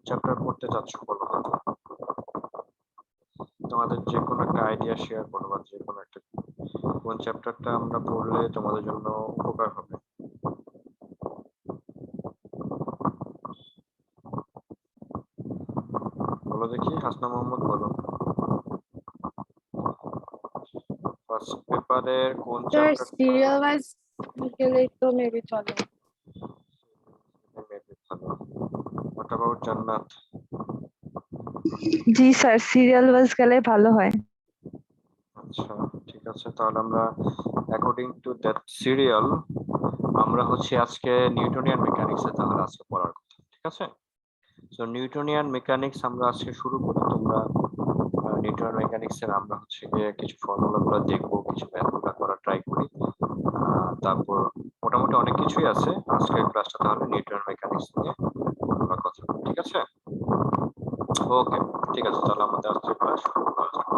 Chapter পড়তে চাচ্ছ বলো তো? তোমাদের যে কোনো একটা আইডিয়া শেয়ার করো, বা যে কোনো একটা কোন চ্যাপ্টারটা আমরা পড়লে তোমাদের জন্য উপকার হবে। বলো দেখি, হাসনা মোহাম্মদ বলো। ফার্স্ট পেপারের কোন স্যার চ্যাপ্টারটা? সিরিয়াল ওয়াইজ গেলেই তো মেবি চলে। হোয়াট অ্যাবাউট জান্নাত? জি স্যার, সিরিয়াল ওয়াইজ গেলে ভালো হয়। আচ্ছা, ঠিক আছে, তাহলে আমরা অ্যাকর্ডিং টু দ্যাট সিরিয়াল আমরা হচ্ছে আজকে নিউটনিয়ান মেকানিক্সে তাহলে আজকে পড়ার কথা, ঠিক আছে? সো নিউটনিয়ান মেকানিক্স আমরা আজকে শুরু করি। তোমরা নিউটনিয়ান মেকানিক্সের আমরা হচ্ছে গিয়ে কিছু ফর্মুলাগুলো দেখবো, কিছু ম্যাথগুলো করার ট্রাই করি। তারপর মোটামুটি অনেক কিছুই আছে। আজকের ক্লাসটা তাহলে নিউটনিয়ান মেকানিক্স নিয়ে আমরা কথা বলবো, ঠিক আছে? ওকে, ঠিক আছে, তাহলে আমাদের আজকের ক্লাস শুরু করা যাক।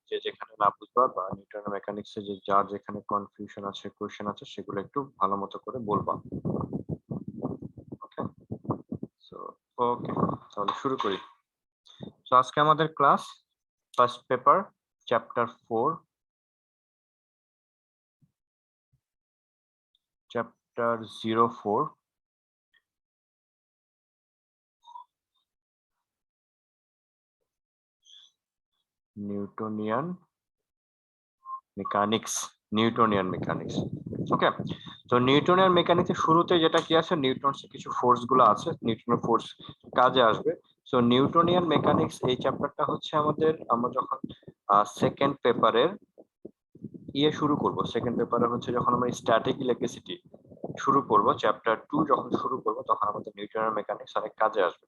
যে যেখানে না বুঝবা বা নিউটনের মেকানিক্সে যে যার যেখানে কনফিউশন আছে, কোশ্চেন আছে, সেগুলো একটু ভালো মতো করে বলবা। ওকে, সো ওকে, তাহলে শুরু করি। তো আজকে আমাদের class first paper chapter 4, chapter 04, Newtonian mechanics. Newtonian mechanics, okay. তো নিউটনিয়ান মেকানিক্সের শুরুতে যেটা কি আছে, নিউটনের কিছু ফোর্স গুলো আছে, নিউটনের ফোর্স কাজে আসবে। সো নিউটনিয়ান মেকানিক্স এই চ্যাপ্টারটা হচ্ছে আমাদের, আমরা যখন সেকেন্ড পেপারের শুরু করব, সেকেন্ড পেপারে হচ্ছে যখন আমরা স্ট্যাটিক ইলেকট্রিসিটি শুরু করব, চ্যাপ্টার 2 যখন শুরু করব, তখন আমাদের নিউটনিয়ান মেকানিক্স অনেক কাজে আসবে।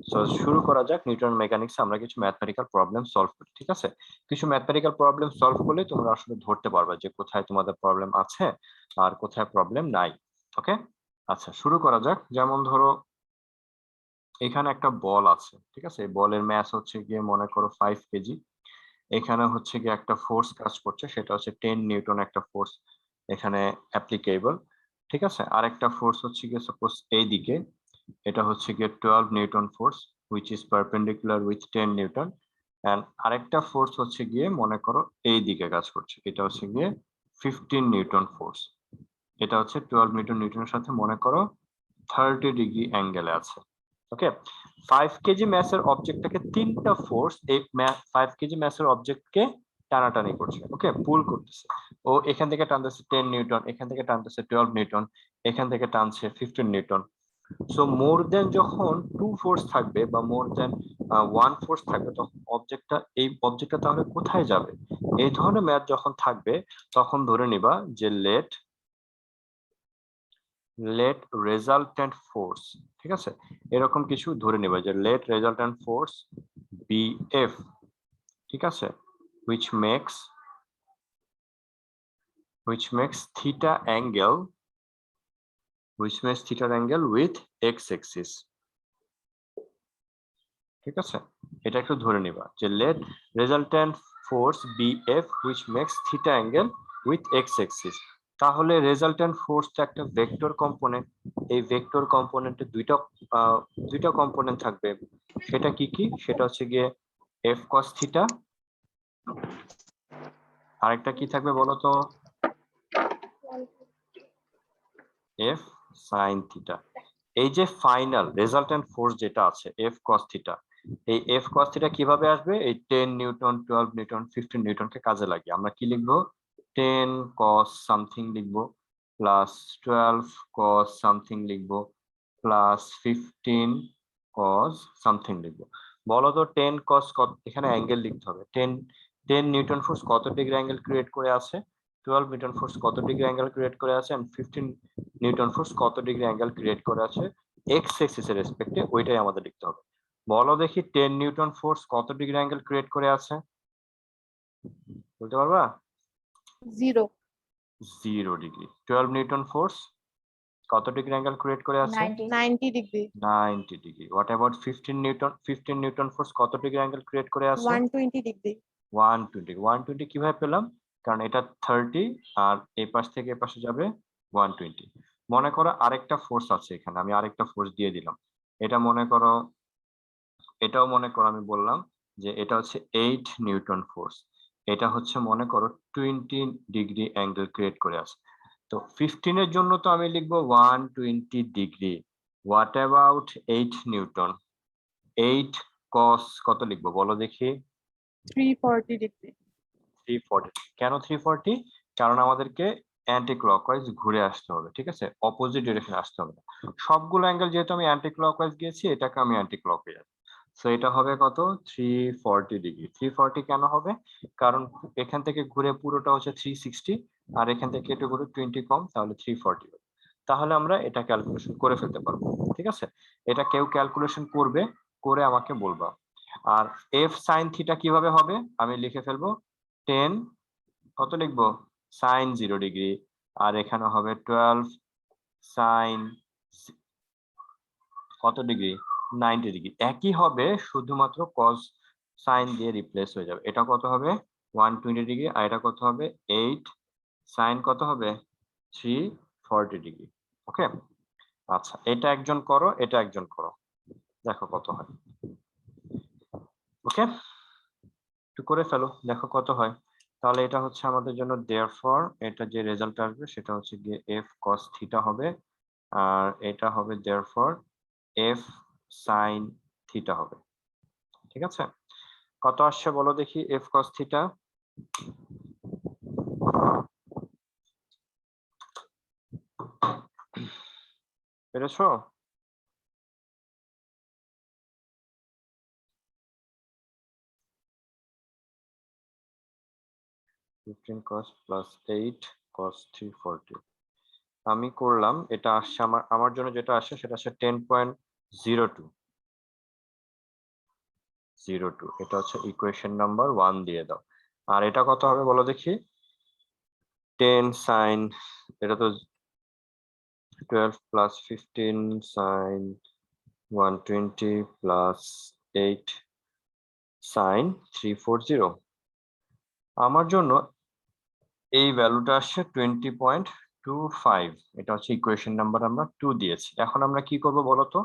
সো শুরু করা যাক। নিউটন মেকানিক্স আমরা কিছু ম্যাথমেটিক্যাল প্রবলেম সলভ করি, ঠিক আছে? কিছু ম্যাথমেটিক্যাল প্রবলেম সলভ করলে তোমরা আসলে ধরতে পারবে যে কোথায় তোমাদের প্রবলেম আছে আর কোথায় প্রবলেম নাই। ওকে, আচ্ছা শুরু করা যাক। যেমন ধরো এখানে একটা বল আছে, ঠিক আছে? এই বলের ম্যাস হচ্ছে গিয়ে মনে করো 5 কেজি। এখানে হচ্ছে গিয়ে একটা ফোর্স কাজ করছে, সেটা হচ্ছে 10 নিউটন একটা ফোর্স এখানে অ্যাপ্লিকেবল, ঠিক আছে? আরেকটা ফোর্স হচ্ছে গিয়ে সাপোজ এই দিকে, এটা হচ্ছে গিয়ে 12 newton force which is perpendicular with 10 newton, and আরেকটা ফোর্স হচ্ছে গিয়ে মনে করো এই দিকে কাজ করছে, এটা হচ্ছে গিয়ে 15 নিউটন ফোর্স। এটা হচ্ছে 12 নিউটন, নিউটনের সাথে মনে করো 30 ডিগ্রি অ্যাঙ্গেলে আছে। ওকে, 5 কেজি ম্যাসের অবজেক্টটাকে তিনটা ফোর্স এই 5 কেজি ম্যাসের অবজেক্টকে টানাটানি করছে, ওকে, পুল করতেছে। ও এখান থেকে টানতেছে 10 নিউটন, এখান থেকে টানতেছে 12 নিউটন, এখান থেকে টানছে 15 নিউটন। সো মোর দেন যখন 2 ফোর্স থাকবে বা মোর দেন 1 ফোর্স থাকবে, তখন অবজেক্টটা তাহলে কোথায় যাবে? এই ধরনের ম্যাথ যখন থাকবে, তখন ধরে নিবা যে লেট রেজাল্টেন্ট ফোর্স, ঠিক আছে? এরকম কিছু ধরে নিবা যে লেট রেজাল্টেন্ট ফোর্স বিএফ, ঠিক আছে, which makes theta angle with x axis, ঠিক আছে? এটা একটু ধরে নিবা যে let resultant force be F which makes theta angle with x axis। তাহলে রেজাল্টেন্ট ফোর্সটা একটা ভেক্টর কম্পোনেন্ট। এই ভেক্টর কম্পোনেন্টে দুইটা কম্পোনেন্ট থাকবে। সেটা কি কি? সেটা হচ্ছে গিয়ে এফ কস থিটা, আরেকটা কি থাকবে বলো তো? F sine theta. এই যে ফাইনাল রেজাল্টেন্ট ফোর্স যেটা আছে এফ কস থিটা, এই এফ কস থিটা কিভাবে আসবে? এই 10 নিউটন, 12 নিউটন, 15 নিউটনকে কাজে লাগিয়ে আমরা কি লিখবো? 10 কস সামথিং লিখবো, প্লাস 12 কস সামথিং লিখবো, প্লাস 15 কস সামথিং লিখবো। বলো তো 10 কস কত? এখানে অ্যাঙ্গেল লিখতে হবে। 10 নিউটন ফোর্স কত ডিগ্রি অ্যাঙ্গেল ক্রিয়েট করে আছে, 12 নিউটন ফোর্স কত ডিগ্রি অ্যাঙ্গেল ক্রিয়েট করে আছে, এন্ড 15 নিউটন ফোর্স কত ডিগ্রি অ্যাঙ্গেল ক্রিয়েট করে আছে এক্স এক্সিস এর রেসপেক্টে, ওইটাই আমাদের লিখতে হবে। বলো দেখি 10 নিউটন ফোর্স কত ডিগ্রি অ্যাঙ্গেল ক্রিয়েট করে আছে? বলতে পারবা? 0 0 ডিগ্রি। 12 নিউটন ফোর্স কত ডিগ্রি অ্যাঙ্গেল ক্রিয়েট করে আছে? 90 degree. 90 degree. What about 15 Newton force কত ডিগ্রি অ্যাঙ্গেল ক্রিয়েট করে আছে? 120 ডিগ্রি। 120 কিভাবে পেলাম? কারণ এটা 30 আর এই পাশ থেকে এই পাশে যাবে 120। মনে করো আরেকটা ফোর্স আছে এখানে, আমি আরেকটা ফোর্স দিয়ে দিলাম। এটা মনে করো, এটাও মনে করো আমি বললাম যে এটা হচ্ছে 8 নিউটন ফোর্স। এটা হচ্ছে মনে করো 20 ডিগ্রি অ্যাঙ্গেল ক্রিয়েট করে আছে। তো 15 এর জন্য তো আমি লিখবো 120 ডিগ্রি। What about 8 Newton? 8 কস কত লিখবো বলো দেখি? 340 ডিগ্রি। 340। কেন 340? কারণ আমাদেরকে অ্যান্টি ক্লকওয়াইজ ঘুরে আসতে হবে, ঠিক আছে, অপোজিট ডিরেকশন আসতে হবে না। সবগুলো অ্যাঙ্গেল যেহেতু আমি অ্যান্টি ক্লকওয়াইজ গিয়েছি, এটাকে আমি অ্যান্টি ক্লকওয়াইজ। সো এটা হবে কত? 340 ডিগ্রি। 340 কেন হবে? কারণ এখান থেকে ঘুরে পুরোটা হচ্ছে 360, আর এখান থেকে একটু ঘুরে 20 কম, তাহলে 340 হবে। তাহলে আমরা এটা ক্যালকুলেশন করে ফেলতে পারবো, ঠিক আছে। এটা কেউ ক্যালকুলেশন করবে, করে আমাকে বলবা। আর এফ সাইন থিটা কিভাবে হবে আমি লিখে ফেলবো। 10 কত লিখবো? Sign 0 degree. আর এখানে হবে 12 সাইন কত ডিগ্রি? 90 ডিগ্রি। একই হবে, শুধুমাত্র কস সাইন দিয়ে রিপ্লেস হয়ে যাবে। এটা কত হবে? 120 ডিগ্রি। আর এটা কত হবে? 8 সাইন কত হবে? 340 ডিগ্রি। ওকে, আচ্ছা, এটা একজন করো, এটা একজন করো, দেখো কত হয়। ওকে, একটু করে ফেলো, দেখো কত হয়। তাহলে এটা হচ্ছে আমাদের জন্য দেয়ারফর এটা যে রেজাল্ট আসবে সেটা হচ্ছে গিয়ে এফ কস থিটা হবে, আর এটা হবে দেয়ারফর এফ সাইন থিটা হবে। ঠিক আছে, কত আসছে বলো দেখি এফ কস থিটা? পেরেছো? ফিফটিন কস প্লাস 8 কস 340 আমি করলাম। এটা আসছে আমার জন্য যেটা আসছে সেটা হচ্ছে 10.02। এটা হচ্ছে ইকুয়েশন নাম্বার 1 দিয়ে দাও। আর এটা কত হবে বলো দেখি? 10 সাইন, এটা তো 12 প্লাস 15 সাইন 120 প্লাস 8 সাইন 340। আমার জন্য এই ভ্যালুটা আসছে 20.25। এটা হচ্ছে ইকুয়েশন নাম্বার আমরা 2 দিয়েছি। এখন আমরা কি করব বলতো?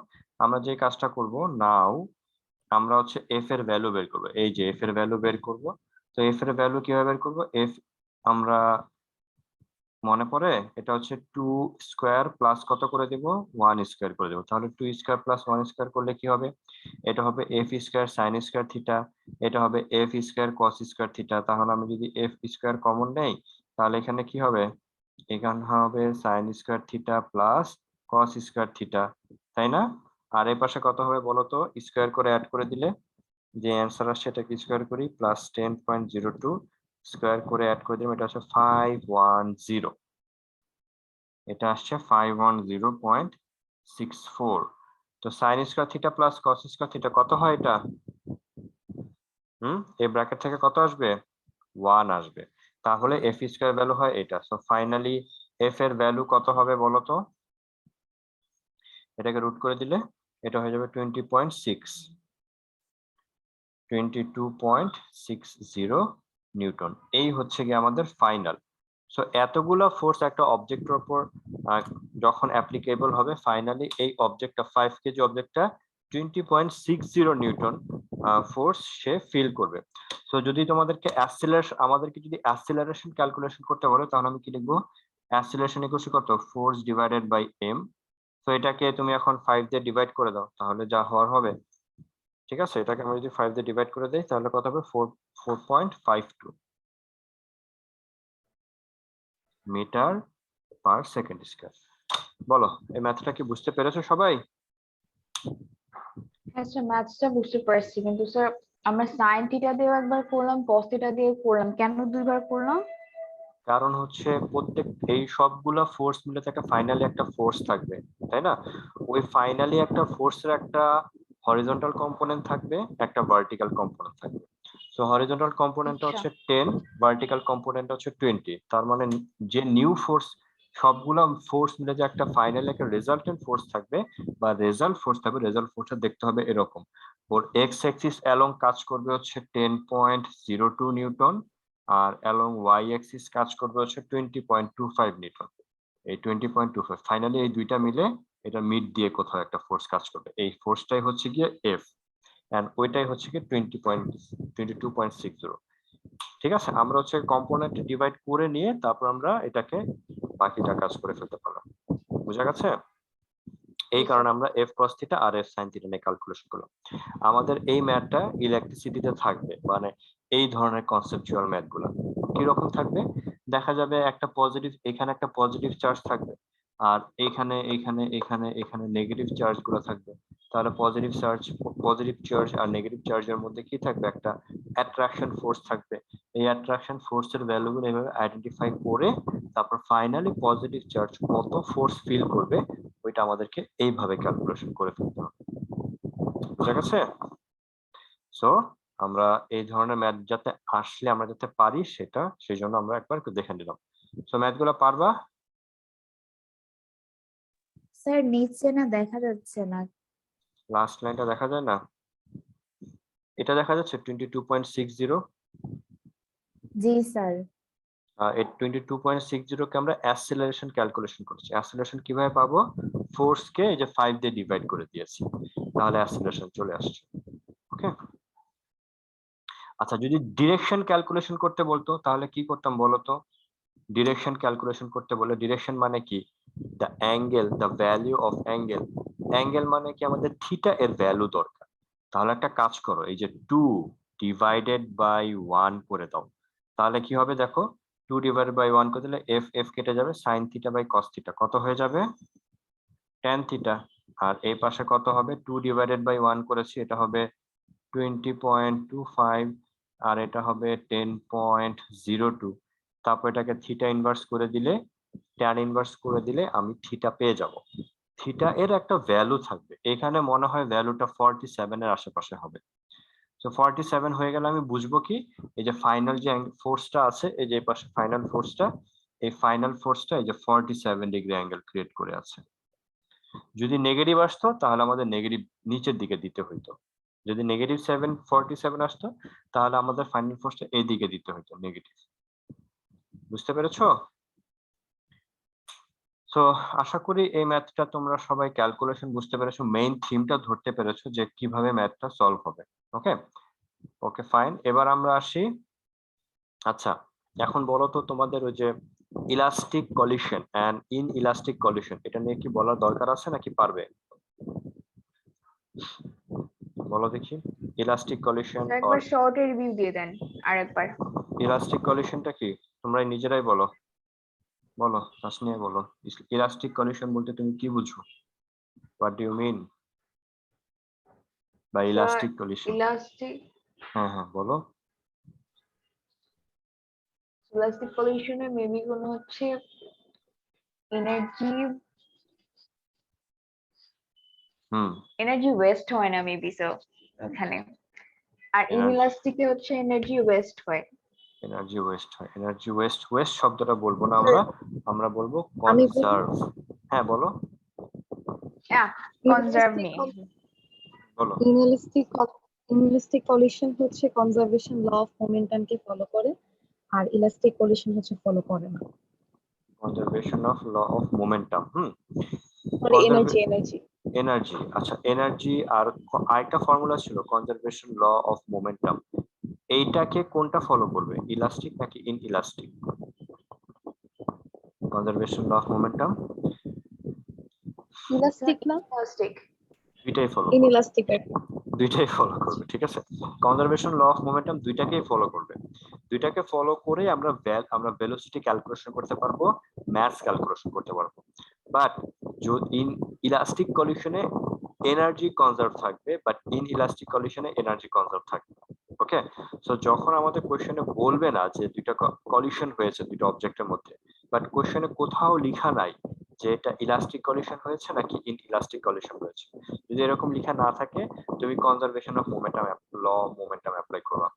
আমরা যে কাজটা করব, নাও আমরা হচ্ছে এফ এর ভ্যালু বের করব। এই যে এফ এর ভ্যালু বের করব। তো এফ এর ভ্যালু কিভাবে বের করব? এফ আমরা মনে পড়ে এটা হচ্ছে 2 স্কয়ার প্লাস কত করে দেব? 1 স্কয়ার করে দেব। তাহলে 2 স্কয়ার প্লাস 1 স্কয়ার করলে কি হবে? এটা হবে F square sine square theta, এটা হবে এফ স্কয়ার কস স্কয়ার থিটা। তাহলে আমি যদি এফ স্কয়ার কমন নেই, তাহলে এখানে কি হবে? এখানে হবে sine square theta plus cos square theta, তাই না? আর এই পাশে কত হবে বলো তো? স্কয়ার করে অ্যাড করে দিলে যে অ্যান্সার আসছে এটাকে স্কয়ার করি, প্লাস 10.02 স্কয়ার করে অ্যাড করে দিলাম, এটা হচ্ছে 510। এটা আসছে 510.64। তো sine square theta plus cos square theta কত হয় এটা? এই ব্র্যাকেট থেকে কত আসবে? 1 আসবে। তাহলে এফ স্কয়ার ভ্যালু হয় এটা। সো ফাইনালি এফ এর ভ্যালু কত হবে বলো তো? এটাকে রুট করে দিলে এটা হয়ে যাবে 22.60 নিউটন। এই হচ্ছে গিয়ে আমাদের ফাইনাল। সো এতগুলা ফোর্স একটা অবজেক্টের উপর যখন অ্যাপ্লিকেবল হবে, ফাইনালি এই অবজেক্টটা 5 কেজি অবজেক্টটা 20.60 নিউটন ফোর্স সে ফিল করবে। সো যদি তোমাদেরকে আমাদেরকে যদি অ্যাসিলারেশন ক্যালকুলেশন করতে বলে, তাহলে আমি কি লিখবো? অ্যাসিলারেশন ইকুয়াল টু কত? Force divided by M. তো এটাকে তুমি এখন 5 দিয়ে ডিভাইড করে দাও, তাহলে যা হওয়ার হবে। ঠিক আছে, এটাকে আমি যদি 5 দিয়ে ডিভাইড করে দেই তাহলে কত হবে? 4.52 মিটার পার সেকেন্ড স্কয়ার। বলো এই ম্যাথটা কি বুঝতে পেরেছো সবাই? হ্যাঁ স্যার, ম্যাথসটা বুঝতে পারছি, কিন্তু স্যার আমরা সাইন থিটা দিয়ে একবার করলাম, কস থিটা দিয়ে করলাম, কেন দুইবার করলাম? কারণ হচ্ছে প্রত্যেক এই সবগুলা ফোর্স মিলে থেকে ফাইনালি একটা ফোর্স থাকবে, তাই না? ওই ফাইনালি একটা ফোর্সের একটা হরিজন্টাল কম্পোনেন্ট থাকবে, একটা ভার্টিক্যাল কম্পোনেন্ট থাকবে। সো হরিজন্টাল কম্পোনেন্টটা আচ্ছা, হচ্ছে 10, ভার্টিক্যাল কম্পোনেন্ট হচ্ছে 20। তার মানে যে নিউ ফোর্স, সবগুলা ফোর্স মিলে যে একটা ফাইনালি একটা রেজাল্টেন্ট ফোর্স থাকবে বা রেজাল্ট ফোর্স থাকবে, রেজাল্ট ফোর্সটা দেখতে হবে এরকম। ওর এক্স অ্যাক্সিস অ্যালং কাজ করবে হচ্ছে 10.02 নিউটন, আর অ্যালং ওয়াই অ্যাক্সিস কাজ করবে হচ্ছে 20.25 নিউটন। এই 20.25 ফাইনালি এই দুইটা মিলে এটা মিড দিয়ে কোথাও একটা ফোর্স কাজ করবে, এই ফোর্সটাই হচ্ছে গিয়ে এফ, এন্ড ওইটাই হচ্ছে কি 22.60। ঠিক আছে, আমরা হচ্ছে কম্পোনেন্ট ডিভাইড করে নিয়ে তারপর আমরা এটাকে বাকিটা কাজ করে ফেলতে পারলাম। বুঝা গেছে? এই কারণে আমরা এফ কস থিটা আর এফ সাইন থিটা নিয়ে ক্যালকুলেশন করলাম। আমাদের এই ম্যাথটা ইলেকট্রিসিটিতে থাকবে, মানে এই ধরনের কনসেপচুয়াল ম্যাথ গুলো কিরকম থাকবে, দেখা যাবে একটা পজিটিভ, এখানে একটা পজিটিভ চার্জ থাকবে, আর এখানে এখানে এখানে এখানে নেগেটিভ চার্জ গুলো থাকবে। তাহলে পজিটিভ চার্জ আর নেগেটিভ চার্জের মধ্যে কি থাকবে, একটা অ্যাট্রাকশন ফোর্স থাকবে। এই অ্যাট্রাকশন ফোর্সের ভ্যালুগুলো এভাবে আইডেন্টিফাই করে তারপর ফাইনালি পজিটিভ চার্জ কত ফোর্স ফিল করবে ওইটা আমাদেরকে এইভাবে ক্যালকুলেশন করে ফেলতে হবে। বুঝা গেছে? সো আমরা এই ধরনের ম্যাথ যাতে আসলে আমরা যাতে পারি সেটা, সেই জন্য আমরা একবার একটু দেখে নিলাম। সো ম্যাথগুলো পারবা? স্যার নিচে না দেখা যাচ্ছে না। লাস্ট লাইনটা দেখা যায় না? এটা দেখা যাচ্ছে 22.60। জি স্যার। এই 22.60 কে আমরা অ্যাসেলারেশন ক্যালকুলেশন করছি। অ্যাসেলারেশন কিভাবে পাবো? ফোর্স কে এই যে 5 দিয়ে ডিভাইড করে দিয়েছি, তাহলে অ্যাসেলারেশন চলে আসছে। ওকে, আচ্ছা যদি ডিরেকশন ক্যালকুলেশন করতে বলতো তাহলে কি করতাম বলো তো? ডিরেকশন ক্যালকুলেশন করতে বলে, ডিরেকশন মানে কি, the angle, the value of angle. Angle মানে কি, আমাদের থিটা এর ভ্যালু দরকার। তাহলে একটা কাজ করো, এই যে 2 ডিভাইডেড বাই 1 করে দাও, তাহলে কি হবে দেখো, 2 ডিভাইডেড বাই 1 করে দিলে এফ এফ কেটে যাবে, sine theta by cos theta কত হয়ে যাবে, ট্যান থিটা। আর এই পাশে কত হবে, 2 ডিভাইডেড বাই 1 করেছি, এটা হবে 20.25, আর এটা হবে 10.02। তারপর এটাকে থিটা ইনভার্স করে দিলে, ট্যান ইনভার্স করে দিলে আমি থিটা পেয়ে যাব। থিটা এর একটা ভ্যালু থাকবে, এখানে মনে হয় ভ্যালুটা 47 এর আশেপাশে হবে। তো 47 হয়ে গেলে আমি বুঝবো কি, এই যে ফাইনাল যে ফোর্সটা আছে, এই যে পাশে ফাইনাল ফোর্সটা, এই ফাইনাল ফোর্সটা এই যে 47 ডিগ্রি অ্যাঙ্গেল ক্রিয়েট করে আছে। যদি নেগেটিভ আসতো তাহলে আমাদের নেগেটিভ নিচের দিকে দিতে হইতো, যদি নেগেটিভ 47 আসতো তাহলে আমাদের ফাইনাল ফোর্সটা এই দিকে দিতে হইতো, নেগেটিভ। বুঝতে পেরেছো? সো আশা করি এই ম্যাথটা তোমরা সবাই ক্যালকুলেশন বুঝতে পেরেছো, মেইন থিমটা ধরতে পেরেছো যে কিভাবে ম্যাথটা সলভ হবে। ওকে ওকে ফাইন, এবার আমরা আসি। আচ্ছা এখন বলো তো তোমাদের ওই যে elastic collision and inelastic collision, এটা নিয়ে কি বলার দরকার আছে নাকি পারবে? বলো দেখি, ইলাস্টিক কলিশন অর একবার শর্ট রিভিউ দিয়ে দেন আরেকবার। ইলাস্টিক কলিশনটা কি তোমরা নিজেরাই বলো, বলো তাসনিয়া বলো, ইলাস্টিক কলিশন বলতে তুমি কি বুঝো, what do you mean by elastic collision? Elastic হ্যাঁ হ্যাঁ বলো। ইলাস্টিক কলিশনে মেবি কোনো হচ্ছে এনার্জি হুম, এনার্জি ওয়েস্ট হয় না মেবি, সো এখানে। আর এনার্জি ইনইলাস্টিকে হচ্ছে এনার্জি ওয়েস্ট হয়। এনার্জি ওয়েস্ট হয়, এনার্জি ওয়েস্ট, ওয়েস্ট শব্দটা বলবো না আমরা, আমরা বলবো আমি বলি কনজার্ভ। হ্যাঁ বলো কনজার্ভ নিয়ে। বলো। ইনএলাস্টিক কলিশন হচ্ছে কনজারভেশন ল অফ মোমেন্টামকে ফলো করে, আর ইলাস্টিক কলিশন হচ্ছে ফলো করে না। Conservation of law of momentum, sorry, energy. Energy. আচ্ছা এনার্জি আর আরেকটা ফর্মুলা ছিল কনজারভেশন ল অফ মোমেন্টাম, এইটাকে কোনটা ফলো করবে, ইলাস্টিক নাকি inelastic? Conservation law of momentum elastic না, ইলাস্টিক দুইটাই ফলো করবে, ইনইলাস্টিক। দুইটাই ফলো করবে, ঠিক আছে। কনজারভেশন ল অফ মোমেন্টাম দুইটাকেই ফলো করবে, দুইটাকে ফলো করে আমরা ভেলোসিটি ক্যালকুলেশন করতে পারবো, ম্যাস ক্যালকুলেশন করতে পারবো। বাট ইন ইলাস্টিক কলিশনে এনার্জি কনজার্ভ থাকবে, বাট ইন ইলাস্টিক কলিশনে এনার্জি কনজার্ভ থাকবে। ওকে, সো যখন আমাদের কোশ্চেনে বলবে না যে দুইটা কলিশন হয়েছে দুইটা অবজেক্টের মধ্যে, বাট কোশ্চেনে কোথাও লেখা নাই যে এটা ইলাস্টিক কলিশন হয়েছে নাকি ইন ইলাস্টিক কলিশন হয়েছে, যদি এরকম লেখা না থাকে তুমি conservation of momentum law momentum apply করবা।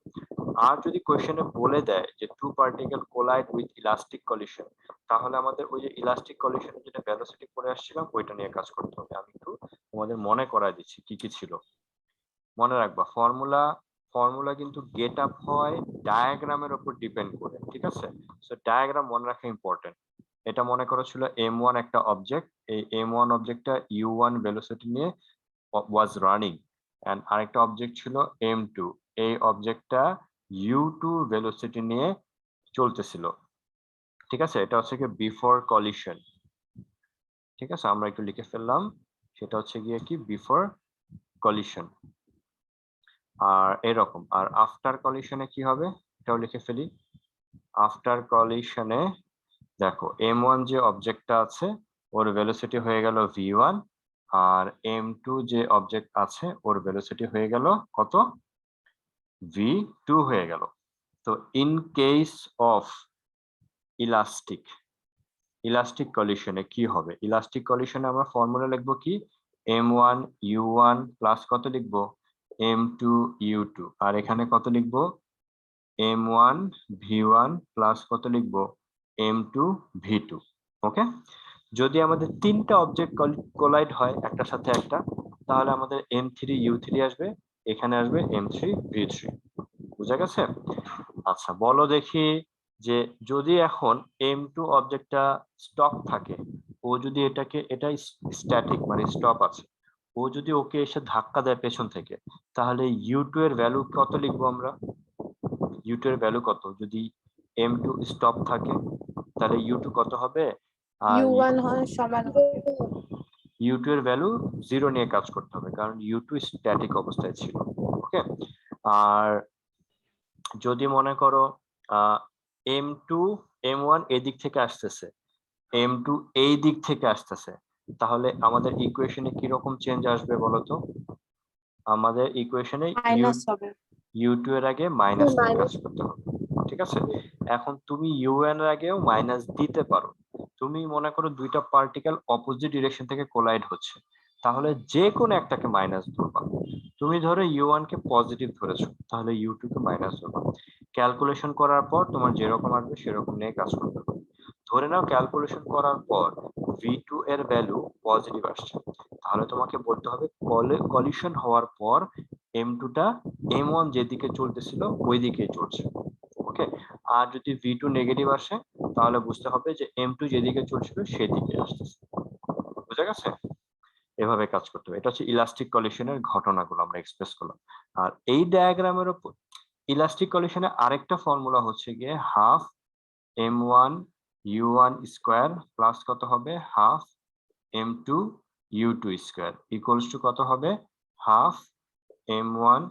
আর যদি কোশ্চেনে বলে দেয় যে two particle collide with elastic collision, তাহলে আমাদের ওই যে ইলাস্টিক কলিশনের যেটা ভেলোসিটি পড়ে আসছিলাম ওইটা নিয়ে কাজ করতে হবে। আমি একটু তোমাদের মনে করায় দিচ্ছি কি কি ছিল, মনে রাখবা ফর্মুলা কিন্তু গেট আপ হয় ডায়াগ্রামের উপর ডিপেন্ড করে, ঠিক আছে। সো ডায়াগ্রাম মনে রাখা ইম্পর্টেন্ট। এটা মনে করো ছিল m1 একটা অবজেক্ট, এই m1 অবজেক্টটা u1 ভেলোসিটি নিয়ে ওয়াজ রানিং, এন্ড আরেকটা অবজেক্ট ছিল m2, এই অবজেক্টটা u2 ভেলোসিটি নিয়ে চলতেছিল। ঠিক আছে, এটা হচ্ছে কি বিফোর কলিশন। ঠিক আছে, আমরা একটু লিখে ফেললাম, সেটা হচ্ছে গিয়ে কি বিফোর কলিশন। আর এরকম, আর আফটার কলিশনে কি হবে এটাও লিখে ফেলি। আফটার কলিশনে দেখো m1 যে অবজেক্টটা আছে ওর ভেলোসিটি হয়ে গেল v1, আর m2 যে অবজেক্ট আছে ওর ভেলোসিটি হয়ে গেল কত, v2 হয়ে গেল। তো in case of elastic, elastic কলিশনে কি হবে, ইলাস্টিক কলিশনে আমরা ফর্মুলা লিখবো কি m1 u1 প্লাস কত লিখবো m2 u2, আর এখানে কত লিখবো m1 v1 প্লাস কত লিখবো m2 v2। ওকে, যদি আমাদের তিনটা অবজেক্ট কোলাইড হয় একটার সাথে একটা, তাহলে আমাদের m3 u3 আসবে, এখানে আসবে m3 v3। বুঝা গেছে? আচ্ছা বলো দেখি, যে যদি এখন m2 অবজেক্টটা স্টপ থাকে, ও যদি এটাকে, এটা স্ট্যাটিক মানে স্টপ আছে, ও যদি ওকে এসে ধাক্কা দেয় পেছন থেকে, তাহলে u2 এর ভ্যালু কত লিখবো আমরা, u2 এর ভ্যালু কত, যদি m2 স্টপ থাকে তাহলে u2 কত হবে, আর U1 সমান হবে u2 এর ভ্যালু 0 নিয়ে কাজ করতে হবে, কারণ u2 স্ট্যাটিক অবস্থায় ছিল। ওকে, আর যদি মনে করো m2 m1 এদিক থেকে আসতেছে, m2 এই দিক থেকে আসতেছে, তাহলে আমাদের ইকুয়েশনে কি রকম চেঞ্জ আসবে বলো তো? আমাদের ইকুয়েশনে মাইনাস হবে। u2 এর আগে মাইনাস নিয়ে কাজ মাইনাস করতে হবে। ঠিক আছে, এখন তুমি un এর আগেও মাইনাস দিতে পারো। তুমি মনে করো দুইটা পার্টিকেল অপোজিট ডিরেকশন থেকে কোলাইড হচ্ছে, তাহলে যে কোনো একটাকে মাইনাস ধরবা। তুমি ধরো u1 কে পজিটিভ ধরেছো, তাহলে u2 কে মাইনাস ধরবা। ক্যালকুলেশন করার পর তোমার যেরকম আসবে সেরকম নিয়ে কাজ করতে হবে। ধরে নাও ক্যালকুলেশন করার পর v2 এর ভ্যালু পজিটিভ আসছে, তাহলে তোমাকে বলতে হবে কলিশন হওয়ার পর m2 টা m1 যেদিকে চলতেছিল ওই দিকেই চলছে। ওকে, আর যদি v2 নেগেটিভ আসে, তাহলে বুঝতে হবে যে m2 যেদিকে চলছিল সেদিকে আসতেছে। বুঝা গেছে? এভাবে কাজ করতে হবে। এটা হচ্ছে ইলাস্টিক কলিশনের ঘটনাগুলো আমরা এক্সপ্রেস করলাম। আর এই ডায়াগ্রামের উপর ইলাস্টিক কলিশনের আরেকটা ফর্মুলা হচ্ছে গিয়ে half m1 u1 square plus কত হবে half m2 u2 square equals to কত হবে half m1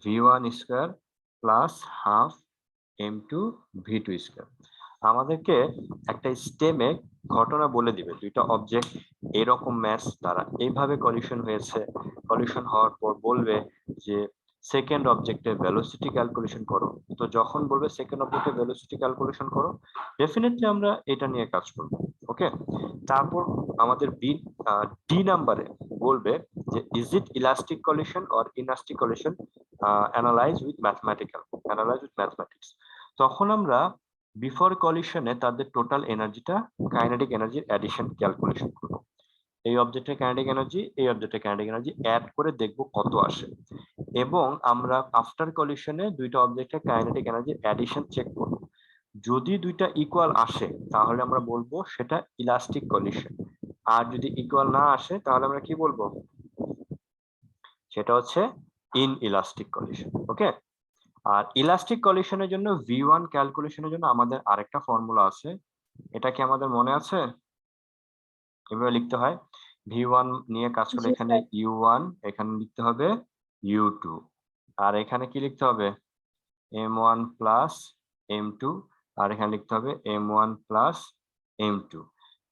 v1 square plus half m2 v2 square. আমাদেরকে একটা স্টেমে ঘটনা বলে দিবে, দুইটা অবজেক্ট এরকম ম্যাচ তারা এইভাবে কলিশন হয়েছে, কলিশন হওয়ার পর বলবে যে সেকেন্ড অবজেক্টের ভেলোসিটি ক্যালকুলেশন করো। তো যখন বলবে সেকেন্ড অবজেক্টের ভেলোসিটি ক্যালকুলেশন করো, ডেফিনেটলি আমরা এটা নিয়ে কাজ করব। ওকে, তারপর আমাদের ডি নাম্বারে বলবে যে is it elastic collision or inelastic collision, analyze with mathematics. তখন আমরা বিফোর কলিশনে তাদের টোটাল এনার্জিটা কাইনেটিক এনার্জির অ্যাডিশন ক্যালকুলেশন করব। এই অবজেক্টের কাইনেটিক এনার্জি, এই অবজেক্টের কাইনেটিক এনার্জি অ্যাড করে দেখব কত আসে, এবং আমরা আফটার কলিশনে দুইটা অবজেক্টের কাইনেটিক এনার্জির অ্যাডিশন চেক করব। যদি দুইটা ইকুয়াল আসে তাহলে আমরা বলবো সেটা ইলাস্টিক কলিশন, আর যদি ইকুয়াল না আসে তাহলে আমরা কি বলবো, সেটা হচ্ছে ইন ইলাস্টিক কলিশন। ওকে, আর ইলাস্টিক কলিশনের জন্য v1 ক্যালকুলেশনের জন্য আমাদের আরেকটা ফর্মুলা আছে, এটা কি আমাদের মনে আছে? এভাবে লিখতে হয়, v1 নিয়ে কাজ করলে জি এখানে স্যার। u1, এখানে লিখতে হবে u2, আর এখানে কি লিখতে হবে m1 প্লাস m2, আর এখানে লিখতে হবে m1 প্লাস m2,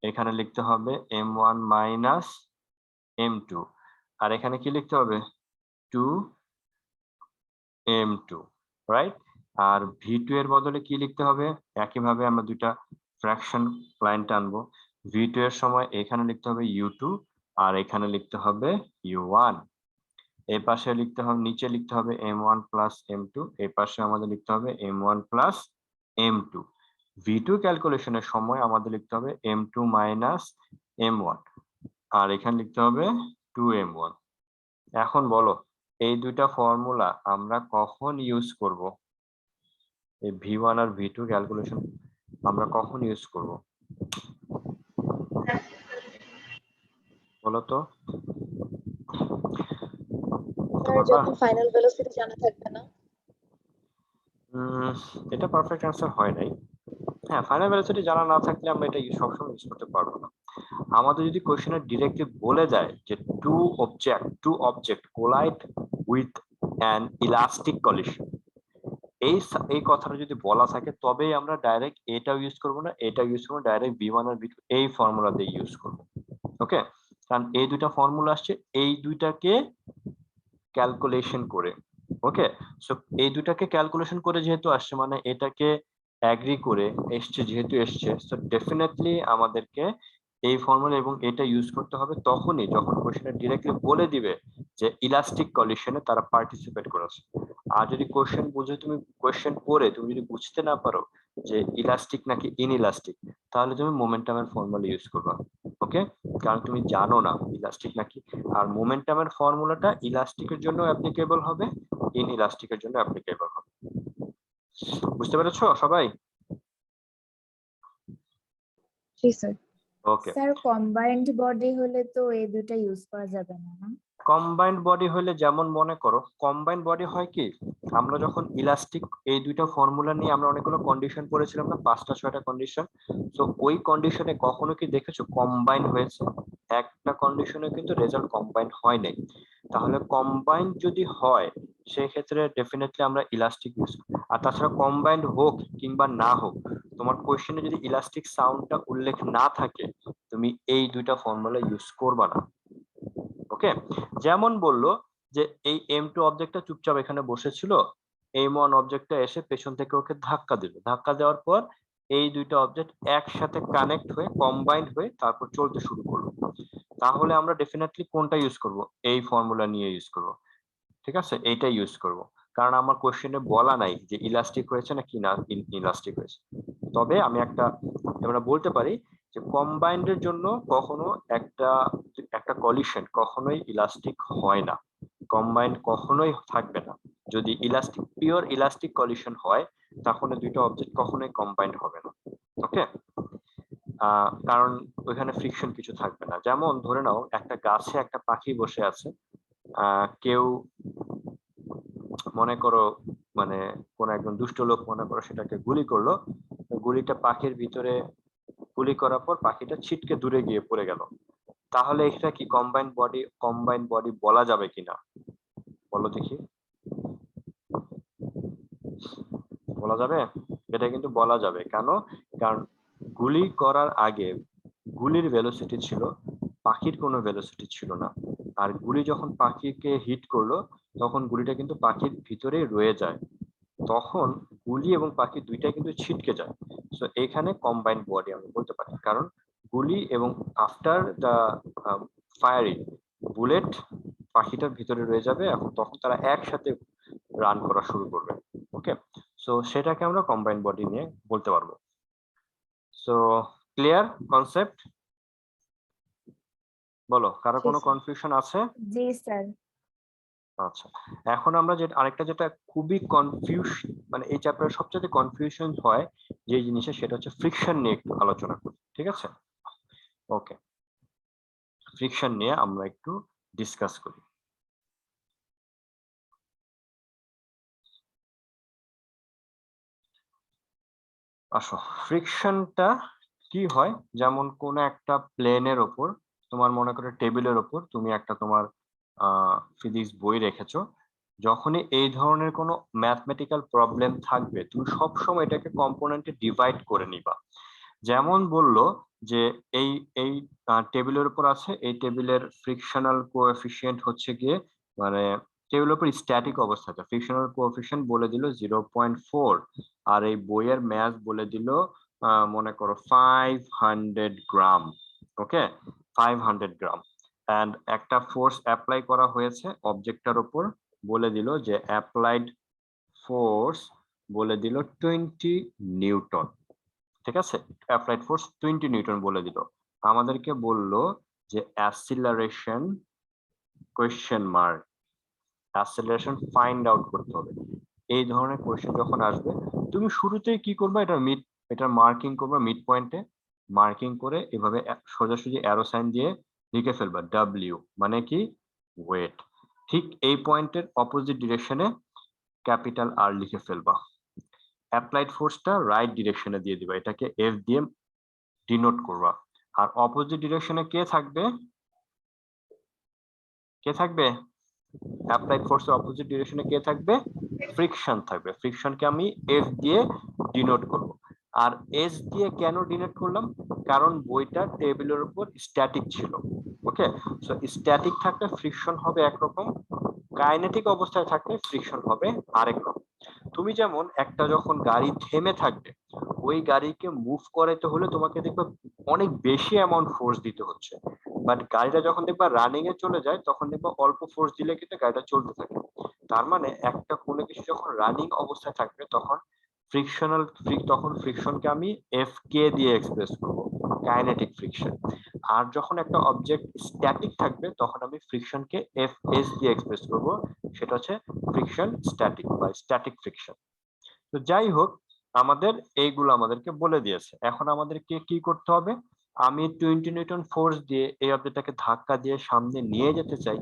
এখানে লিখতে হবে m1 মাইনাস m2, আর এখানে কি লিখতে হবে 2m2, রাইট? আর v2 এর বদলে কি লিখতে হবে, একইভাবে আমরা দুইটা ফ্র্যাকশন লাইন টানবো, v2 এর সময় এখানে লিখতে হবে u2, আর এখানে লিখতে হবে u1, এই পাশে লিখতে হবে, নিচে লিখতে হবে m1 প্লাস m2, এই পাশে আমাদের লিখতে হবে m1 প্লাস m2। v2 ক্যালকুলেশনের সময় আমাদের লিখতে হবে m2 মাইনাস m1, আর এখানে লিখতে হবে 2m1। এখন বলো এই দুইটা ফর্মুলা আমরা কখন ইউজ করব, এই v1 আর v2 ক্যালকুলেশন আমরা কখন ইউজ করব? বলো তো স্যার যখন ফাইনাল ভেলোসিটি জানা থাকবে না। এটা পারফেক্ট অ্যান্সার হয় নাই। হ্যাঁ, ফাইনাল ভেলোসিটি জানা না থাকলে আমরা এটা সবসময় ইউজ করতে পারবো না। আমাদের যদি কোশ্চেনে ডিরেক্টলি বলে যায় যে two object collide with an elastic collision, এই কথাটা যদি বলা থাকে তবেই আমরা ডাইরেক্ট এটা ইউজ করব না, এটা ইউজ করবো, ডাইরেক্ট V1 আর V2 এই ফর্মুলা দিয়ে ইউজ করব। ওকে, কারণ এই দুইটা ফর্মুলা আসছে এই দুইটাকে ক্যালকুলেশন করে। ওকে, সো এই দুটাকে ক্যালকুলেশন করে যেহেতু আসছে মানে এটাকে অ্যাগ্রি করে এসছে, যেহেতু এসছে, সো ডেফিনেটলি আমাদেরকে এই ফর্মুলা এবং এটা ইউজ করতে হবে তখনই যখন কোশ্চেনে ডিরেক্টলি বলে দিবে যে ইলাস্টিক কলিশনে তারা পার্টিসিপেট করেছে। আর যদি কোশ্চেন বুঝে তুমি কোশ্চেন পড়ে তুমি যদি বুঝতে না পারো যে ইলাস্টিক নাকি ইনইলাস্টিক, তাহলে তুমি মোমেন্টামের ফর্মুলা ইউজ করবা। ওকে, কারণ তুমি জানো না ইলাস্টিক নাকি। আর মোমেন্টামের ফর্মুলাটা ইলাস্টিকের জন্য অ্যাপ্লিকেবল হবে, ইনইলাস্টিকের জন্য অ্যাপ্লিকেবল হবে। বুঝতে পেরেছো সবাই? জি স্যার। ওকে, স্যার কম্বাইন্ড বডি হলে তো এই দুটো ইউজ করা যাবে না, না? কম্বাইন্ড বডি হলে যেমন মনে করো কম্বাইন্ড বডি হয় কি, আমরা যখন ইলাস্টিক এই দুইটা ফর্মুলা নিয়ে আমরা অনেকগুলো কন্ডিশন পড়েছিলাম না, 5টা 6টা কন্ডিশন। তো ওই কন্ডিশনে কখনো কি দেখেছো কম্বাইন হয়েছে? একটা কন্ডিশনে কিন্তু রেজাল্ট কম্বাইন হয় নাই। তাহলে কম্বাইন যদি হয় সেই ক্ষেত্রে ডেফিনেটলি আমরা ইলাস্টিক ইউজ করি। আর তাছাড়া কম্বাইন্ড হোক কিংবা না হোক, তোমার কোশ্চেনে যদি ইলাস্টিক সাউন্ডটা উল্লেখ না থাকে তুমি এই দুইটা ফর্মুলা ইউজ করবা না। ওকে, যেমন বললো যে এই M2 অবজেক্টটা চুপচাপ এখানে বসেছিল, M1 অবজেক্টটা এসে পেছন থেকে ওকে ধাক্কা দিল, ধাক্কা দেওয়ার পর এই দুইটা অবজেক্ট একসাথে কানেক্ট হয়ে কম্বাইন্ড হয়ে তারপর চলতে শুরু করলো। তাহলে আমরা ডেফিনেটলি কোনটা ইউজ করব? এই ফর্মুলা নিয়ে ইউজ করব। ঠিক আছে, এইটা ইউজ করব, কারণ আমার কোশ্চেনে বলা নাই যে ইলাস্টিক হয়েছে নাকি না ইলাস্টিক হয়েছে। তবে আমি আমরা বলতে পারি যে কম্বাইন্ডের জন্য কখনো একটা কলিশন কখনোই ইলাস্টিক হয় না, কম্বাইন্ড কখনোই থাকবে না। যদি পিওর ইলাস্টিক কলিশন হয় তাহলে দুইটা অবজেক্ট কখনোই কম্বাইন্ড হবে না। ওকে, কারণ ওইখানে ফ্রিকশন কিছু থাকবে না। যেমন ধরে নাও একটা গাছে একটা পাখি বসে আছে, কেউ মনে করো মানে কোন একজন দুষ্ট লোক মনে করো সেটাকে গুলি করলো, গুলিটা পাখির ভিতরে গুলি করার পর পাখিটা ছিটকে দূরে গিয়ে পড়ে গেল। তাহলে এটা কি কম্বাইন্ড বডি বলা যাবে কিনা বলো দেখি? বলা যাবে? এটা কিন্তু বলা যাবে। কেন? কারণ গুলি করার আগে গুলির ভেলোসিটি ছিল, পাখির কোনো ভেলোসিটি ছিল না। আর গুলি যখন পাখিকে হিট করলো তখন গুলিটা কিন্তু পাখির ভিতরেই রয়ে যায়, তখন গুলি এবং পাখি দুইটাই কিন্তু ছিটকে যায়। সো এখানে কম্বাইন্ড বডি আমরা বলতে পারি, কারণ গুলি এবং আফটার দ্য ফায়ারিং বুলেট পাখিটার ভিতরে রয়ে যাবে, এখন তখন তারা একসাথে রান করা শুরু করবে। ওকে, সো সেটাকে আমরা কম্বাইন্ড বডি নিয়ে বলতে পারবো। So clear concept? বলো, কারো কোনো কনফিউশন আছে? জি স্যার। আচ্ছা, এখন আমরা যেটা খুবই মানে এই চ্যাপ্টারের সবচেয়ে কনফিউশন হয় যে জিনিসটা, সেটা হচ্ছে ফ্রিকশন নিয়ে একটু আলোচনা করি। ঠিক আছে, ওকে, ফ্রিকশন নিয়ে আমরা একটু ডিসকাস করি। আসো, ফ্রিকশনটা কি হয়, যেমন কোন একটা প্লেনের ওপর তোমার মনে করে টেবিলের ওপর তুমি একটা তোমার ফিজিক্স বই রেখেছো, যখনই এই ধরনের কোনো ম্যাথমেটিক্যাল প্রবলেম থাকবে তুমি সবসময় এটাকে কম্পোনেন্টে ডিভাইড করে নিবা। যেমন বললো যে এই এই টেবিলের উপর আছে, এই টেবিলের ফ্রিকশনাল কোএফিসিয়েন্ট হচ্ছে গিয়ে মানে টেবিলের উপর স্ট্যাটিক অবস্থাতে ফ্রিকশনাল কোএফিসিয়েন্ট বলে দিল 0.4, আর এই বইয়ের ম্যাথ বলে দিল মনে করো 500 গ্রাম। ওকে, 500 গ্রাম। এন্ড একটা ফোর্স অ্যাপ্লাই করা হয়েছে অবজেক্টটার উপর, বলে দিল যে অ্যাপ্লাইড ফোর্স বলে দিল 20 নিউটন। ঠিক আছে, অ্যাপ্লাইড ফোর্স 20 নিউটন বলে দিল। আমাদেরকে বললো যে অ্যাসিলারেশন কোয়েশ্চেন মার্ক, অ্যাসিলারেশন ফাইন্ড আউট করতে হবে। এই ধরনের কোয়েশ্চেন যখন আসবে তুমি শুরুতেই কি করবে, এটার মার্কিং করবে মিড পয়েন্টে, মার্কিং করে এভাবে সোজাসুজি অ্যারো সাইন দিয়ে লিখে ফেলবা ডাব্লিউ মানে কি ওয়েট। ঠিক এই পয়েন্টের অপোজিট ডিরেকশনে ক্যাপিটাল আর লিখে ফেলবা। অ্যাপ্লাইড ফোর্সটা রাইট ডিরেকশনে দিয়ে দিবা, এটাকে এফ দিয়ে ডিনোট করবা। আর অপোজিট ডিরেকশনে কে থাকবে, কে থাকবে? অ্যাপ্লাইড ফোর্সের অপোজিট ডিরেকশনে কে থাকবে? ফ্রিকশন থাকবে। ফ্রিকশনকে আমি এফ দিয়ে ডিনোট করব। আর এস দিয়ে কেন ডিনোট করলাম? কারণ বইটা টেবিলের উপর স্ট্যাটিক ছিল। ওকে, সো স্ট্যাটিক থাকলে ফ্রিকশন হবে একরকম, কাইনেটিক অবস্থায় থাকলে ফ্রিকশন হবে আরেক রকম। তুমি যেমন একটা যখন গাড়ি থেমে থাকবে, ওই গাড়িকে মুভ করাইতে হলে তোমাকে দেখবে অনেক বেশি অ্যামাউন্ট ফোর্স দিতে হচ্ছে, বাট গাড়িটা যখন দেখবা রানিং এ চলে যায় তখন দেখবা অল্প ফোর্স দিলে কিন্তু গাড়িটা চলতে থাকে। তার মানে একটা কোনো কিছু যখন রানিং অবস্থায় থাকবে তখন তখন ফ্রিকশনকে আমি এফ কে দিয়ে এক্সপ্রেস করব, কাইনেটিক ফ্রিকশন। আর যখন একটা অবজেক্ট স্ট্যাটিক থাকবে তখন আমি ফ্রিকশনকে এফ এস দিয়ে এক্সপ্রেস করব, সেটা হচ্ছে ফ্রিকশন স্ট্যাটিক বা স্ট্যাটিক ফ্রিকশন। তো যাই হোক, আমাদের এইগুলো আমাদেরকে বলে দিয়েছে। এখন আমাদেরকে কি করতে হবে? আমি 20 নিউটন ফোর্স দিয়ে এই অবজেক্টটাকে ধাক্কা দিয়ে সামনে নিয়ে যেতে চাই,